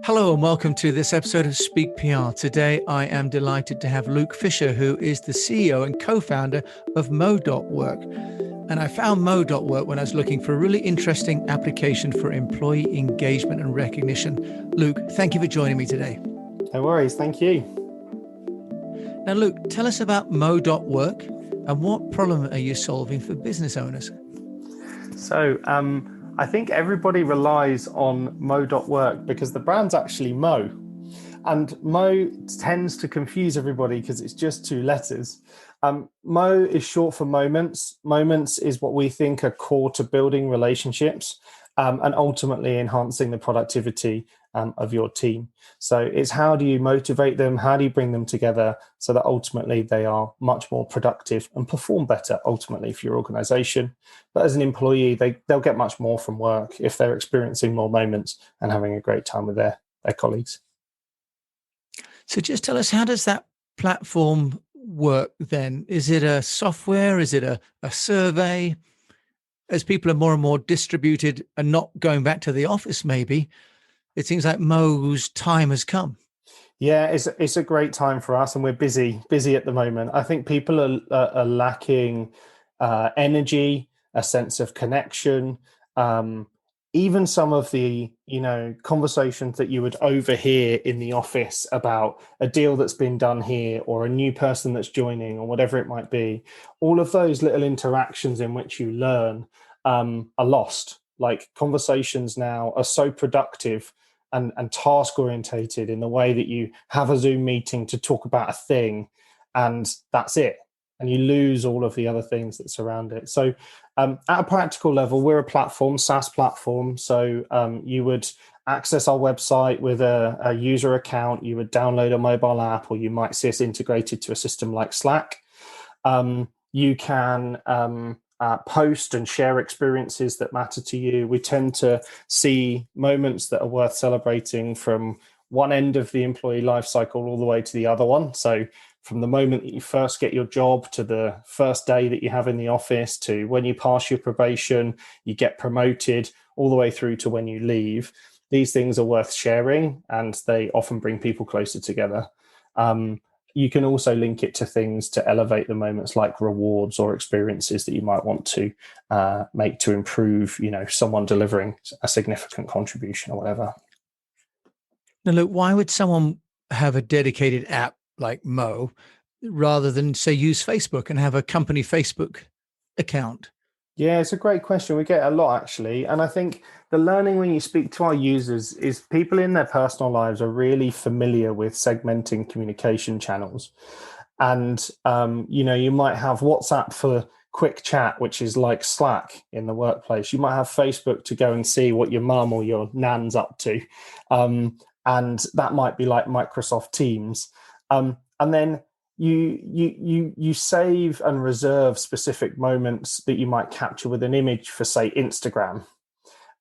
Hello and welcome to this episode of Speak PR. Today, I am delighted to have Luke Fisher, who is the CEO and co-founder of Mo.work. And I found Mo.work when I was looking for a really interesting application for employee engagement and recognition. Luke, thank you for joining me today. No worries, thank you. Now, Luke, tell us about Mo.work and what problem are you solving for business owners? So I think everybody relies on Mo.work because the brand's actually Mo. And Mo tends to confuse everybody because it's just two letters. Mo is short for moments. Moments is what we think are core to building relationships and ultimately enhancing the productivity of your team. So it's how do you motivate them? How do you bring them together so that ultimately they are much more productive and perform better ultimately for your organization? But as an employee, they'll get much more from work if they're experiencing more moments and having a great time with their colleagues. So just tell us, how does that platform work then? Is it a software? Is it a survey? As people are more and more distributed and not going back to the office, maybe, it seems like Mo's time has come. Yeah, it's a great time for us, and we're busy at the moment. I think people are lacking energy, a sense of connection, even some of the conversations that you would overhear in the office about a deal that's been done here or a new person that's joining or whatever it might be. All of those little interactions in which you learn are lost. Like, conversations now are so productive and task orientated in the way that you have a Zoom meeting to talk about a thing and that's it. And you lose all of the other things that surround it. So at a practical level, we're a platform, SaaS platform. So you would access our website with a user account, you would download a mobile app, or you might see us integrated to a system like Slack. You can post and share experiences that matter to you. We tend to see moments that are worth celebrating from one end of the employee life cycle all the way to the other one. So from the moment that you first get your job to the first day that you have in the office to when you pass your probation, you get promoted, all the way through to when you leave. These things are worth sharing and they often bring people closer together. You can also link it to things to elevate the moments like rewards or experiences that you might want to make to improve, someone delivering a significant contribution or whatever. Now, look, why would someone have a dedicated app like Mo rather than, say, use Facebook and have a company Facebook account? Yeah, it's a great question. We get a lot, actually. And I think the learning when you speak to our users is people in their personal lives are really familiar with segmenting communication channels. And, you might have WhatsApp for quick chat, which is like Slack in the workplace. You might have Facebook to go and see what your mum or your nan's up to. And that might be like Microsoft Teams. And then you save and reserve specific moments that you might capture with an image for, say, Instagram.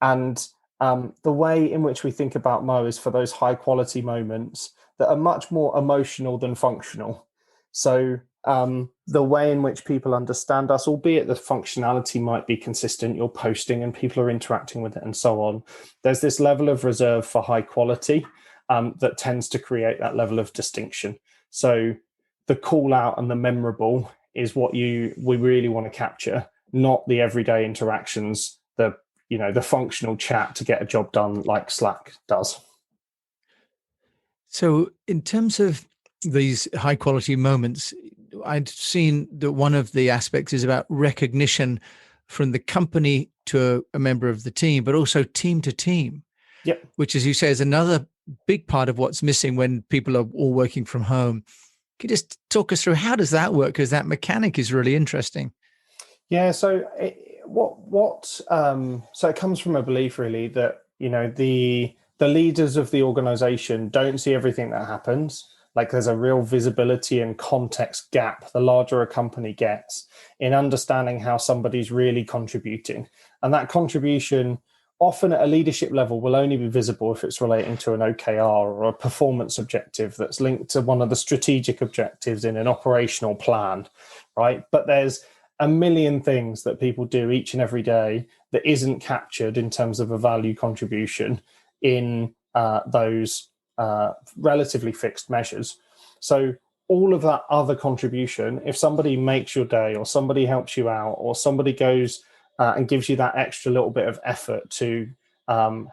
And the way in which we think about Mo is for those high quality moments that are much more emotional than functional. So the way in which people understand us, albeit the functionality might be consistent, you're posting and people are interacting with it and so on, there's this level of reserve for high quality that tends to create that level of distinction. So the call out and the memorable is what we really want to capture, not the everyday interactions, the functional chat to get a job done like Slack does. So in terms of these high quality moments, I'd seen that one of the aspects is about recognition from the company to a member of the team, but also team to team. Yep. Which, as you say, is another big part of what's missing when people are all working from home. Can you just talk us through how does that work? Because that mechanic is really interesting. Yeah. So so it comes from a belief really that the leaders of the organization don't see everything that happens. Like, there's a real visibility and context gap the larger a company gets in understanding how somebody's really contributing, and that contribution often at a leadership level will only be visible if it's relating to an OKR or a performance objective that's linked to one of the strategic objectives in an operational plan, right? But there's a million things that people do each and every day that isn't captured in terms of a value contribution in those relatively fixed measures. So all of that other contribution, if somebody makes your day or somebody helps you out or somebody goes and gives you that extra little bit of effort to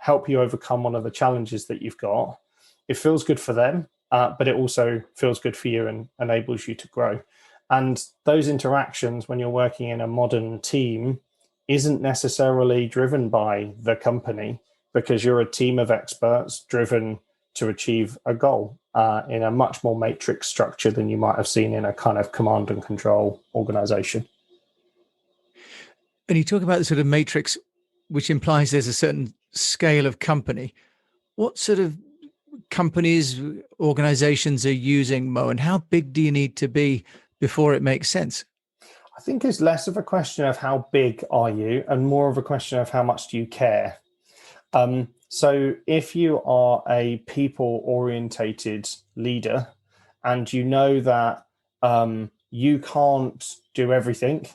help you overcome one of the challenges that you've got, it feels good for them, but it also feels good for you and enables you to grow. And those interactions when you're working in a modern team isn't necessarily driven by the company, because you're a team of experts driven to achieve a goal in a much more matrix structure than you might have seen in a kind of command and control organization. And you talk about the sort of matrix, which implies there's a certain scale of company. What sort of companies, organizations are using Mo, and how big do you need to be before it makes sense? I think it's less of a question of how big are you and more of a question of how much do you care. So if you are a people orientated leader and you know that you can't do everything,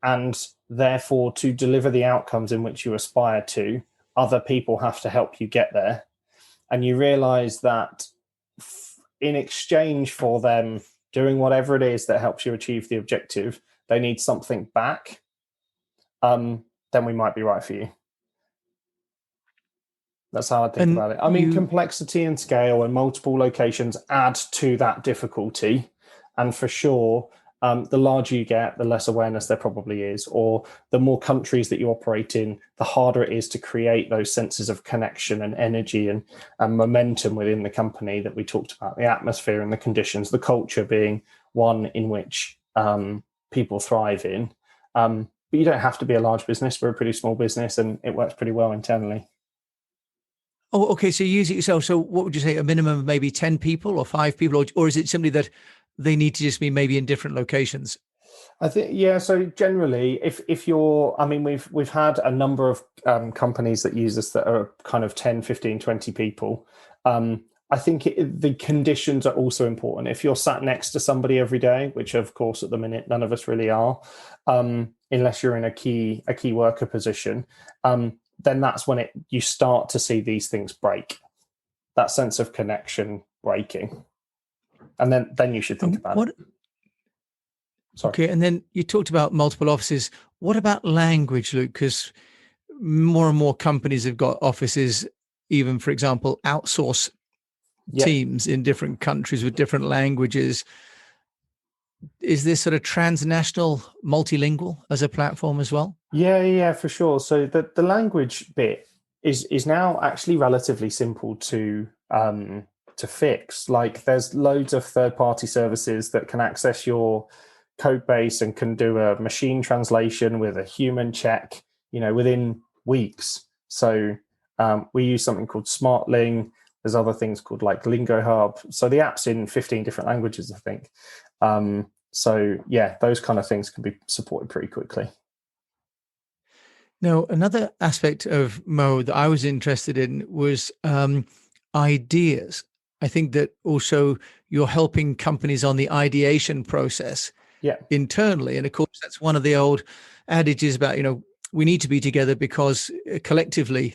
and therefore to deliver the outcomes in which you aspire to, other people have to help you get there, and you realize that in exchange for them doing whatever it is that helps you achieve the objective, they need something back, then we might be right for you. That's how I think about it. I mean, complexity and scale and multiple locations add to that difficulty. And for sure, the larger you get, the less awareness there probably is, or the more countries that you operate in, the harder it is to create those senses of connection and energy and momentum within the company that we talked about, the atmosphere and the conditions, the culture being one in which people thrive in. But you don't have to be a large business. We're a pretty small business and it works pretty well internally. Oh, okay. So you use it yourself. So what would you say, a minimum of maybe 10 people or 5 people, or is it simply that they need to just be maybe in different locations? I think, yeah. So generally, if you're, I mean, we've had a number of companies that use us that are kind of 10, 15, 20 people. I think the conditions are also important. If you're sat next to somebody every day, which of course at the minute none of us really are, unless you're in a key worker position, then that's when you start to see these things break, that sense of connection breaking. And then you should think about it. Sorry. Okay, and then you talked about multiple offices. What about language, Luke? Because more and more companies have got offices, even, for example, outsource teams in different countries with different languages. Is this sort of transnational, multilingual as a platform as well? Yeah, for sure. So the language bit is now actually relatively simple to fix. Like, there's loads of third-party services that can access your code base and can do a machine translation with a human check, within weeks. So we use something called SmartLing. There's other things called like Lingo Hub. So the app's in 15 different languages, I think. So yeah, those kind of things can be supported pretty quickly. Now, another aspect of Mo that I was interested in was ideas. I think that also you're helping companies on the ideation process internally. And of course, that's one of the old adages about, we need to be together because collectively,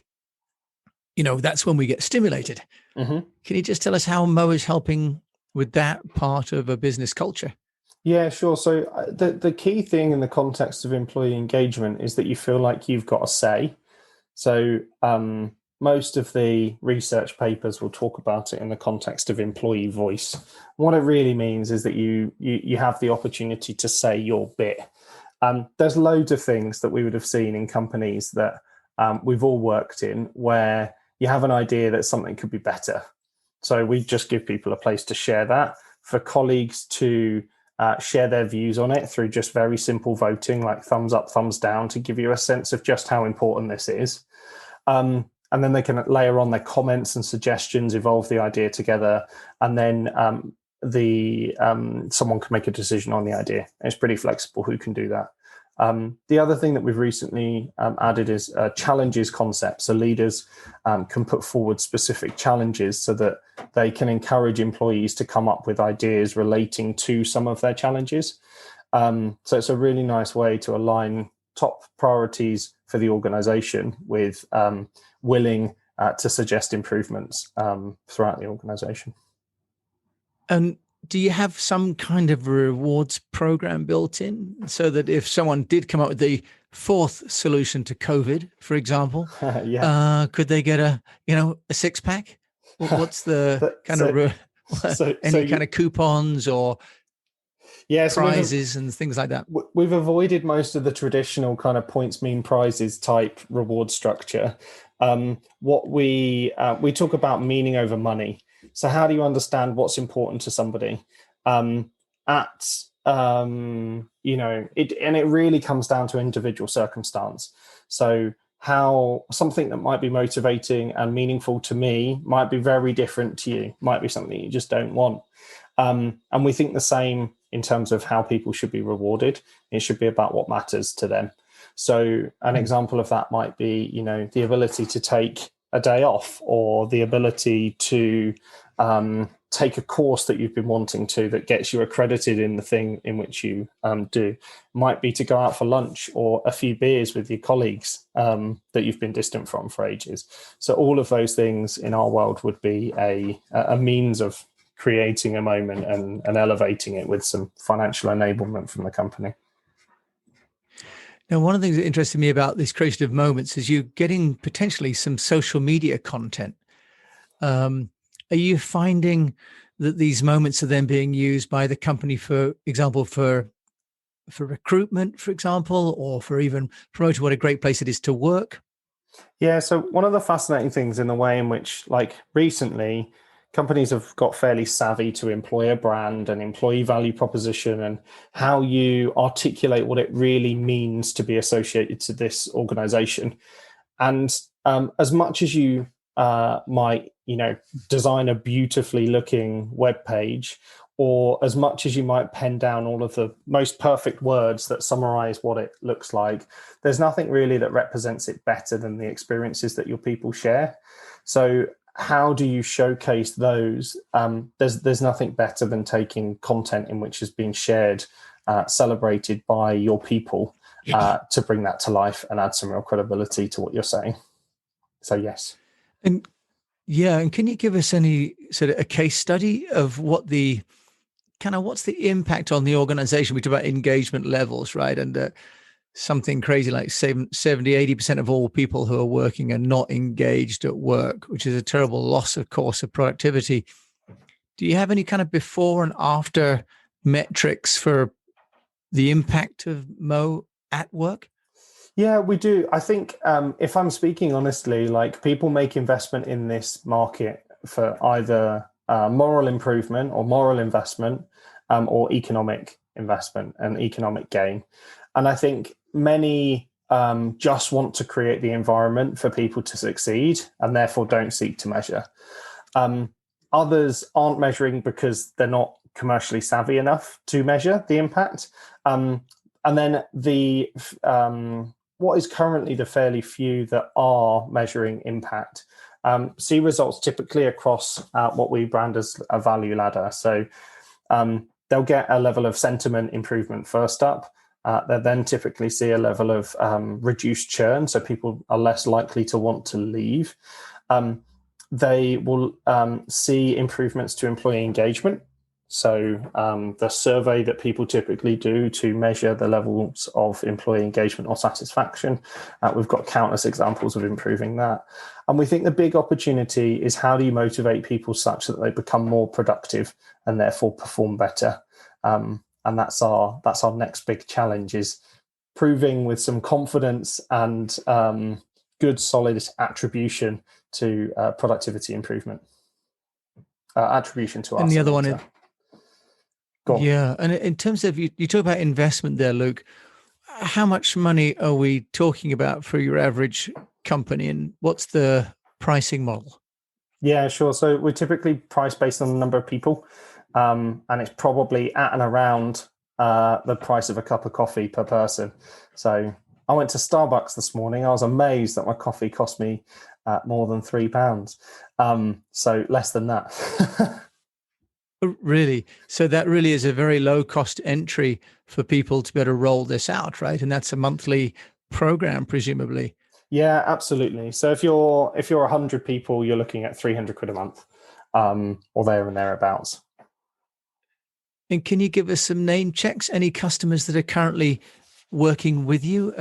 that's when we get stimulated. Mm-hmm. Can you just tell us how Mo is helping with that part of a business culture? Yeah, sure. So the key thing in the context of employee engagement is that you feel like you've got a say. So most of the research papers will talk about it in the context of employee voice. What it really means is that you have the opportunity to say your bit. There's loads of things that we would have seen in companies that we've all worked in where you have an idea that something could be better. So we just give people a place to share that, for colleagues to share their views on it through just very simple voting, like thumbs up, thumbs down, to give you a sense of just how important this is. And then they can layer on their comments and suggestions, evolve the idea together, and then someone can make a decision on the idea. And it's pretty flexible who can do that. The other thing that we've recently added is challenges concept. So leaders can put forward specific challenges so that they can encourage employees to come up with ideas relating to some of their challenges. So it's a really nice way to align top priorities for the organization with willing to suggest improvements throughout the organization. And do you have some kind of rewards program built in so that if someone did come up with the fourth solution to COVID, for example, could they get a six pack? What's the kind of any kind of coupons or prizes and things like that? We've avoided most of the traditional kind of points, mean, prizes type reward structure. What we talk about meaning over money. So how do you understand what's important to somebody? It really comes down to individual circumstance. So how something that might be motivating and meaningful to me might be very different to you, might be something you just don't want. And we think the same in terms of how people should be rewarded. It should be about what matters to them. So an example of that might be, the ability to take a day off, or the ability to take a course that you've been wanting to, that gets you accredited in the thing in which you do. Might be to go out for lunch or a few beers with your colleagues that you've been distant from for ages. So all of those things in our world would be a means of creating a moment and elevating it with some financial enablement from the company. Now, one of the things that interested me about these creative moments is you getting potentially some social media content. Are you finding that these moments are then being used by the company, for example, for recruitment, for example, or for even promoting what a great place it is to work? Yeah, so one of the fascinating things in the way in which, like recently, companies have got fairly savvy to employer brand and employee value proposition and how you articulate what it really means to be associated to this organization. And as much as you might, design a beautifully looking web page, or as much as you might pen down all of the most perfect words that summarize what it looks like, there's nothing really that represents it better than the experiences that your people share. So how do you showcase those? There's nothing better than taking content in which has been shared, celebrated by your people, to bring that to life and add some real credibility to what you're saying. So yes. And can you give us any sort of a case study of what's the impact on the organization? We talk about engagement levels, right? And something crazy like 70-80% of all people who are working are not engaged at work, which is a terrible loss, of course, of productivity. Do you have any kind of before and after metrics for the impact of Mo at work? Yeah, we do. I think if I'm speaking honestly, like, people make investment in this market for either moral improvement or moral investment, or economic investment and economic gain. And I think many just want to create the environment for people to succeed and therefore don't seek to measure. Others aren't measuring because they're not commercially savvy enough to measure the impact. And then what is currently the fairly few that are measuring impact see results typically across what we brand as a value ladder. So they'll get a level of sentiment improvement first up. They then typically see a level of reduced churn, so people are less likely to want to leave. They will see improvements to employee engagement. So the survey that people typically do to measure the levels of employee engagement or satisfaction, we've got countless examples of improving that. And we think the big opportunity is, how do you motivate people such that they become more productive and therefore perform better? And that's our next big challenge, is proving with some confidence and good solid attribution to productivity improvement. Attribution to us. And the other one is, yeah. And in terms of, you talk about investment there, Luke, how much money are we talking about for your average company, and what's the pricing model? Yeah, sure. So we typically price based on the number of people. And it's probably at and around the price of a cup of coffee per person. So I went to Starbucks this morning. I was amazed that my coffee cost me more than £3. So less than that. Really? So that really is a very low cost entry for people to be able to roll this out, right? And that's a monthly program, presumably. Yeah, absolutely. So if you're 100 people, you're looking at 300 quid a month, or there and thereabouts. And can you give us some name checks? Any customers that are currently working with you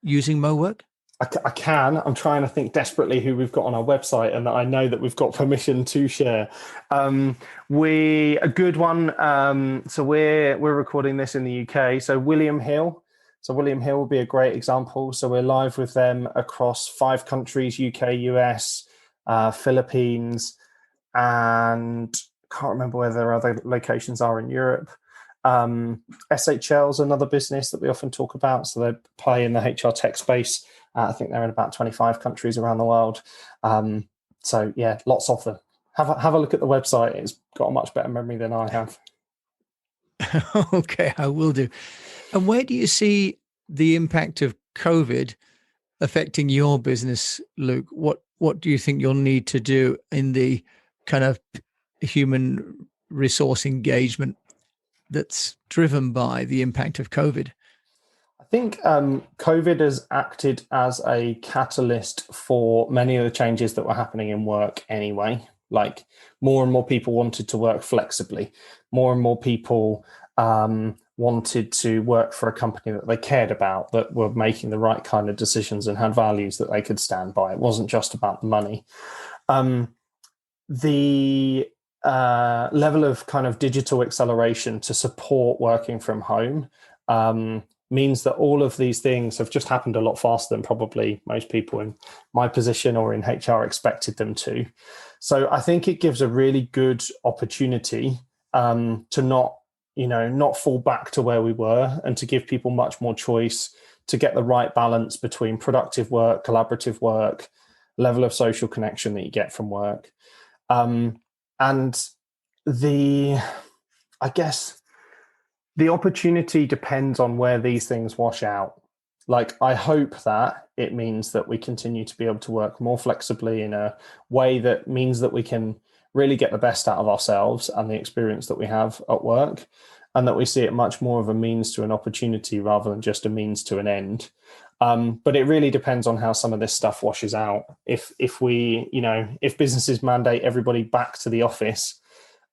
using MoWork? I can. I'm trying to think desperately who we've got on our website and that I know that we've got permission to share. A good one. So we're recording this in the UK. So William Hill. So William Hill will be a great example. So we're live with them across 5 countries: UK, US, Philippines, and can't remember where their other locations are in Europe. SHL is another business that we often talk about. So they play in the HR tech space. I think they're in about 25 countries around the world. So yeah, lots of them. Have a look at the website. It's got a much better memory than I have. Okay, I will do. And where do you see the impact of COVID affecting your business, Luke? What do you think you'll need to do in the kind of human resource engagement that's driven by the impact of COVID? I think COVID has acted as a catalyst for many of the changes that were happening in work anyway. Like more and more people wanted to work flexibly. More and more people wanted to work for a company that they cared about, that were making the right kind of decisions and had values that they could stand by. It wasn't just about the money. The level of kind of digital acceleration to support working from home means that all of these things have just happened a lot faster than probably most people in my position or in HR expected them to. So I think it gives a really good opportunity to not fall back to where we were, and to give people much more choice, to get the right balance between productive work, collaborative work, level of social connection that you get from work. And I guess the opportunity depends on where these things wash out. Like, I hope that it means that we continue to be able to work more flexibly in a way that means that we can really get the best out of ourselves and the experience that we have at work, and that we see it much more of a means to an opportunity rather than just a means to an end. But it really depends on how some of this stuff washes out. If businesses mandate everybody back to the office,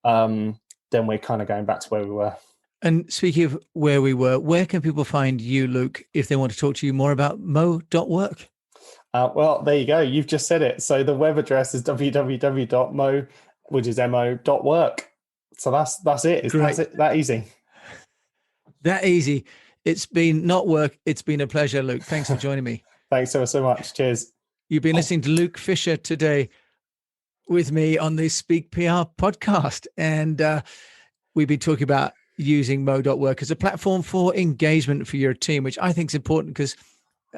then we're kind of going back to where we were. And speaking of where we were, where can people find you, Luke, if they want to talk to you more about Mo.work? Well, there you go. You've just said it. So the web address is www.mo, which is mo.work. So that's it. That's it. That easy. That easy. It's been not work. It's been a pleasure, Luke. Thanks for joining me. Thanks so much. Cheers. You've been listening to Luke Fisher today with me on the Speak PR podcast. And we've been talking about using Mo.work as a platform for engagement for your team, which I think is important, because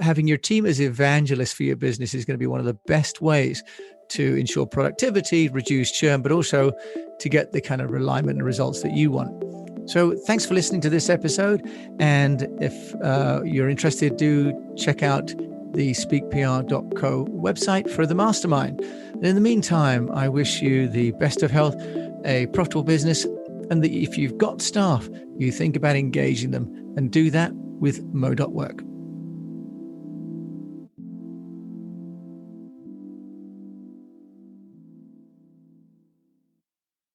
having your team as evangelists for your business is going to be one of the best ways to ensure productivity, reduce churn, but also to get the kind of alignment and results that you want. So thanks for listening to this episode. And if you're interested, do check out the speakpr.co website for the mastermind. And in the meantime, I wish you the best of health, a profitable business, and that if you've got staff, you think about engaging them, and do that with Mo.work.